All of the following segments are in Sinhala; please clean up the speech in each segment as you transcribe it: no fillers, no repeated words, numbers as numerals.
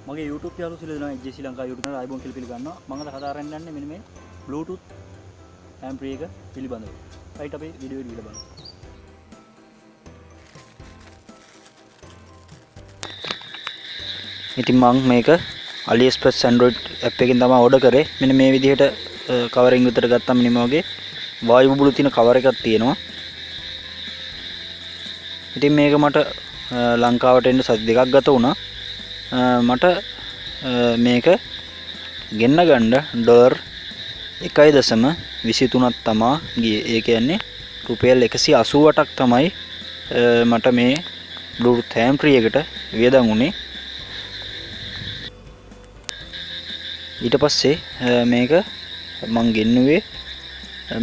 මගේ YouTube යාළුවෝ කියලා දෙනවා JC ලංකා YouTube channel ආයිබෝන් කියලා පිළිගන්නවා. මම අද කතා කරන්න යන්නේ මෙන්න මේ Bluetooth amp එක පිළිබඳව. right අපි වීඩියෝ එක බලමු. ඉතින් මම මේක AliExpress Android app එකෙන් තමයි order කරේ. මෙන්න මේ විදිහට කවරින් විතර ගත්තම මෙන්න මේ වගේ වායු බුබුලු තියෙන කවර් එකක් තියෙනවා. ඉතින් මේක මට ලංකාවට එන්න සති දෙකක් ගත වුණා. මට මේක ගෙන්න ගන්න ඩොලර් 1.23ක් තමා ගියේ. ඒ කියන්නේ රුපියල් 188ක් තමයි මට මේ Bluetooth amp එකට වියදම් වුණේ. ඊට පස්සේ මේක මං ගෙන්නුවේ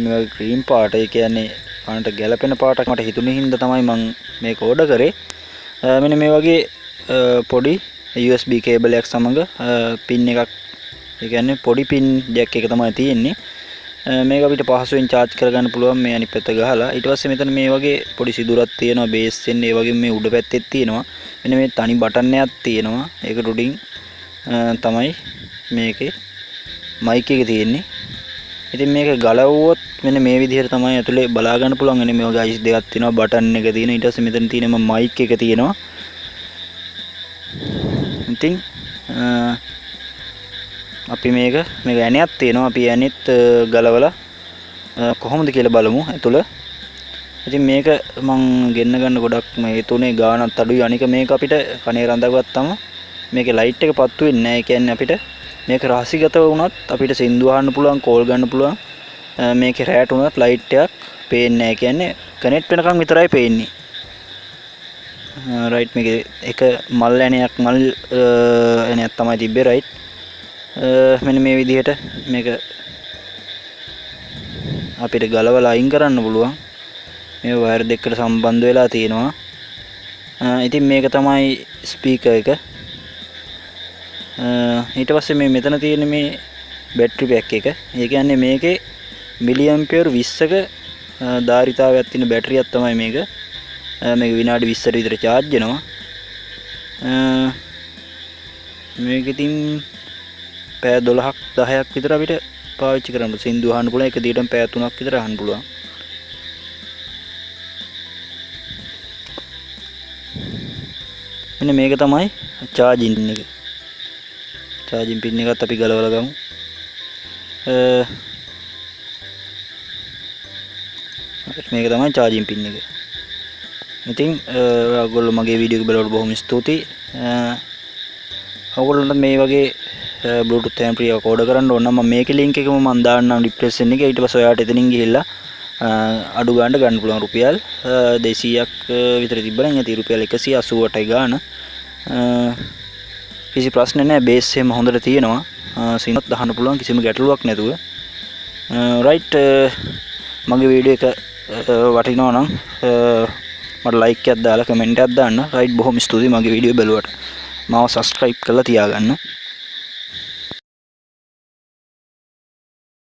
මේ වගේ ක්‍රීම් පාට. ඒ කියන්නේ කනට ගැලපෙන පාටක් මට හිතුනේ හින්දා තමයි මං මේක ඕඩර් කරේ. මෙන්න මේ වගේ පොඩි USB කේබල් එකක් සමග පින් එකක්, ඒ කියන්නේ පොඩි පින් ජැක් එක තමයි තියෙන්නේ. මේක අපිට පහසුවෙන් charge කරගන්න පුළුවන් මේ අනිත් පැත්ත ගහලා. ඊට පස්සේ මෙතන මේ වගේ පොඩි සිදුරක් තියෙනවා බේස් එකෙන්. ඒ වගේම මේ උඩ පැත්තෙත් තියෙනවා. මෙන්න මේ තනි බටන් එකක් තියෙනවා. ඒක උඩින් තමයි මේකේ මයික් එක තියෙන්නේ. ඉතින් මේක ගලවුවොත් මෙන්න මේ විදිහට තමයි ඇතුලේ බලා ගන්න පුළුවන්. එනේ මේ වගේ අයිස් දෙකක් තියෙනවා, බටන් එක තියෙනවා. ඊට පස්සේ මෙතන තියෙන මයික් එක තියෙනවා. ඉතින් අපි මේක ඇණයක් තියෙනවා. අපි ඇණෙත් ගලවලා කොහොමද කියලා බලමු ඇතුළ. ඉතින් මේක මං ගෙන්න ගන්න ගොඩක් මේ තුනේ ගානක් අඩුයි. අනික මේක අපිට කනේ රඳගත්තම මේකේ ලයිට් එක පත්තු වෙන්නේ නැහැ. ඒ කියන්නේ අපිට මේක රහසිගතව වුණත් අපිට සින්දු අහන්න පුළුවන්, කෝල් ගන්න පුළුවන්. මේකේ රැට වුණත් ලයිට් එකක් පේන්නේ නැහැ. ඒ කියන්නේ කනෙක්ට් වෙනකන් විතරයි පේන්නේ. රයිට් මේක එක මල් ඇණයක් තමයි තිබ්බේ. රයිට් මෙන්න මේ විදිහට මේක අපිට ගලවලා අයින් කරන්න පුළුවන්. මේ වයර් දෙකකට සම්බන්ධ වෙලා තියෙනවා. ඉතින් මේක තමයි ස්පීකර් එක. ඊට පස්සේ මේ මෙතන තියෙන මේ බැටරි පැක් එක. ඒ කියන්නේ මේකේ මිලි ඇම්පියර් 20ක ධාරිතාවයක් තියෙන බැටරියක් තමයි මේක. මේක විනාඩි 20ට විතර charge වෙනවා. මේක ඉතින් පැය 12ක් 10ක් විතර අපිට පාවිච්චි කරන්න සින්දු අහන්න පුළුවන්. එක දිගටම පැය 3ක් විතර අහන්න පුළුවන්. මෙන්න මේක තමයි charging එක. charging pin එකත් අපි ගලවලා ගමු. මේක තමයි charging pin එක. ඉතින් ඔයගොල්ලෝ මගේ වීඩියෝ එක බලවට බොහොම ස්තුතියි. ඔයගොල්ලන්ට මේ වගේ Bluetooth amp එකක් ඕඩර් කරන්න ඕන නම් මම මේකේ link එකම මම දාන්නම් description එකේ. ඊට පස්සේ ඔයාලට එතනින් ගිහිල්ලා අඩු ගන්න පුළුවන්. රුපියල් 200ක් විතර තිබ්බනම් ඇති රුපියල් 188යි ගාන. කිසි ප්‍රශ්න නැහැ. බේස් එහෙම හොඳට තියෙනවා. සිනොත් දාන්න පුළුවන් කිසිම ගැටලුවක් නැතුව. රයිට් මගේ වීඩියෝ එක වටිනවා නම් මට ලයික් එකක් දාලා කමෙන්ට් එකක් දාන්න. රයිට් බොහොම ස්තුතියි මගේ වීඩියෝ බලුවට. මාව subscribe කරලා තියාගන්න.